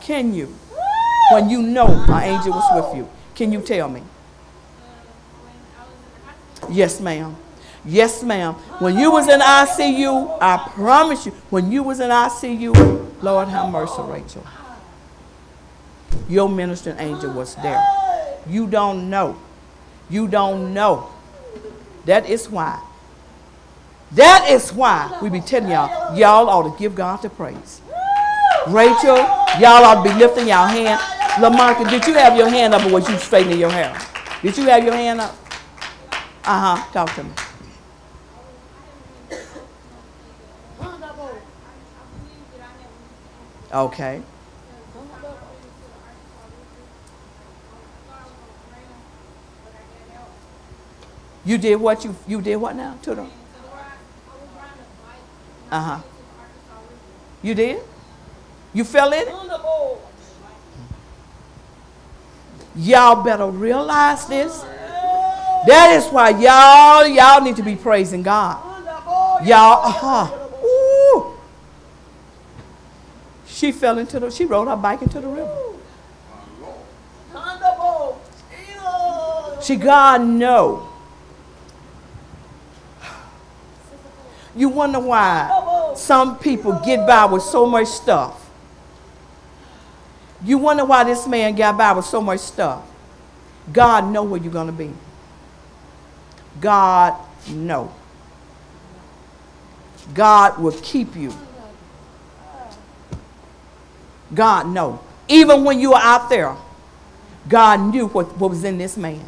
Can you? When you know an angel was with you. Can you tell me? Yes, ma'am. Yes, ma'am. When you was in ICU, I promise you, when you was in ICU, Lord have mercy, Rachel. Your ministering angel was there. You don't know. You don't know. That is why. That is why we be telling y'all, y'all ought to give God the praise. Rachel, y'all ought to be lifting y'all hand. LaMarca, did you have your hand up or was you straightening your hair? Did you have your hand up? Talk to me. Okay. You did what? You did what now? To them? You did? You fell in it? Y'all better realize this. That is why y'all need to be praising God. Y'all, she fell into the, she rode her bike into the river. See, God know. You wonder why some people get by with so much stuff. You wonder why this man got by with so much stuff. God know where you're going to be. God know. God will keep you. God know. Even when you were out there, God knew what was in this man.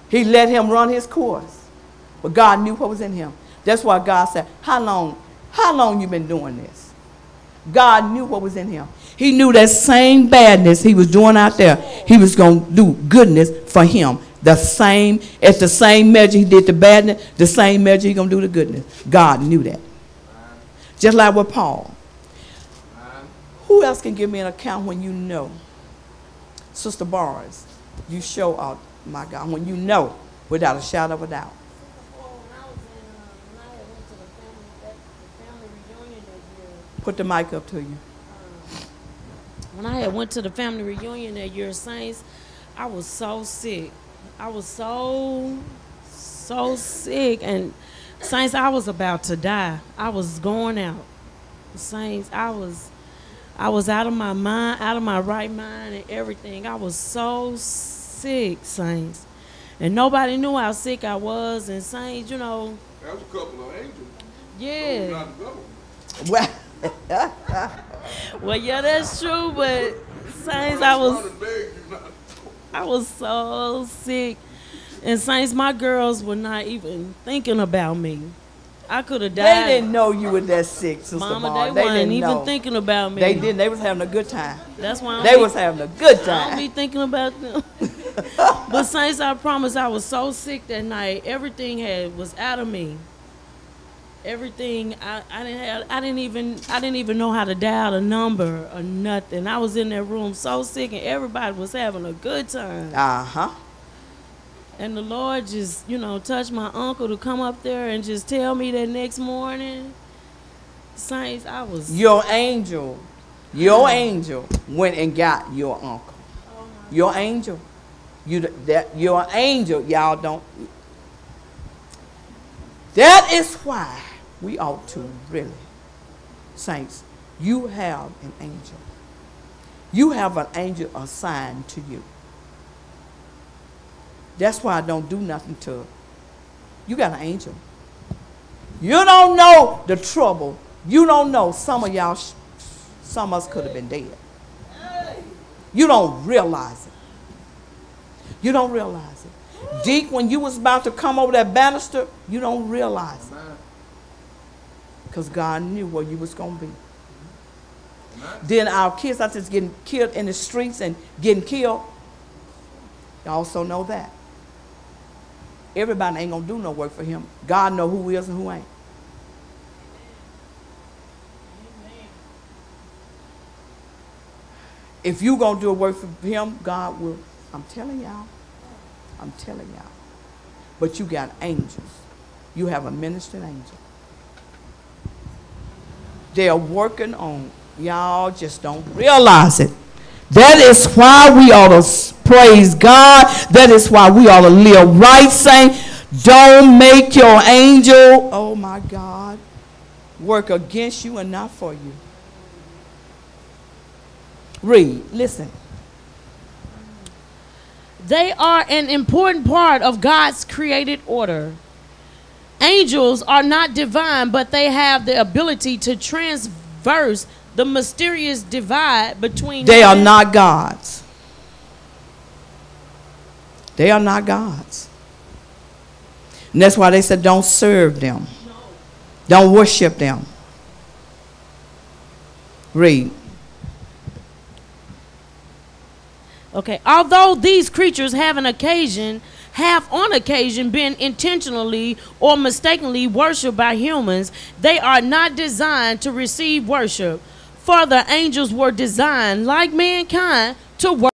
He let him run his course. But God knew what was in him. That's why God said, how long you been doing this? God knew what was in him. He knew that same badness he was doing out there, he was going to do goodness for him. The same, at the same measure he did the badness, the same measure he going to do the goodness. God knew that. Just like with Paul. Who else can give me an account when you know? Sister Barnes, you show out, my God, when you know without a shadow of a doubt. Put the mic up to you. When I had went to the family reunion that year, Saints, I was so sick. I was so sick. And Saints, I was about to die. I was going out. Saints, I was out of my mind, out of my right mind and everything. I was so sick, Saints. And nobody knew how sick I was. And Saints, you know. That was a couple of angels. Yeah. Well, well, yeah, that's true, but Saints, I was so sick. And Saints, my girls were not even thinking about me. I could have died. They didn't know you were that sick, Sister Mama, Mom. they weren't even thinking about me. They didn't. They was having a good time. That's why they was having a good time. I don't be thinking about them. But Saints, I promise, I was so sick that night. Everything was out of me. Everything I didn't even know how to dial a number or nothing. I was in that room so sick and everybody was having a good time. And the Lord just, you know, touched my uncle to come up there and just tell me that next morning, Saints, I was your angel went and got your uncle. Your angel. Your angel, y'all don't. That is why we ought to really, Saints, you have an angel. You have an angel assigned to you. That's why I don't do nothing to it. You got an angel. You don't know the trouble. You don't know some of y'all, some of us could have been dead. You don't realize it. You don't realize it. Deke, when you was about to come over that banister, you don't realize it. Because God knew where you was going to be. Then our kids are just getting killed in the streets and getting killed. You also know that. Everybody ain't going to do no work for him. God know who is and who ain't. If you going to do a work for him, God will. I'm telling y'all. I'm telling y'all. But you got angels. You have a ministering angel. They are working on Y'all just don't realize it. That is why we ought to praise God. That is why we ought to live right, saying, don't make your angel, oh my God, work against you and not for you. Read, listen. They are an important part of God's created order. Angels are not divine, but they have the ability to transverse the mysterious divide between They are not gods. They are not gods. And that's why they said don't serve them. No. Don't worship them. Read. Okay. Although these creatures have on occasion been intentionally or mistakenly worshipped by humans, they are not designed to receive worship. For the angels were designed, like mankind, to worship.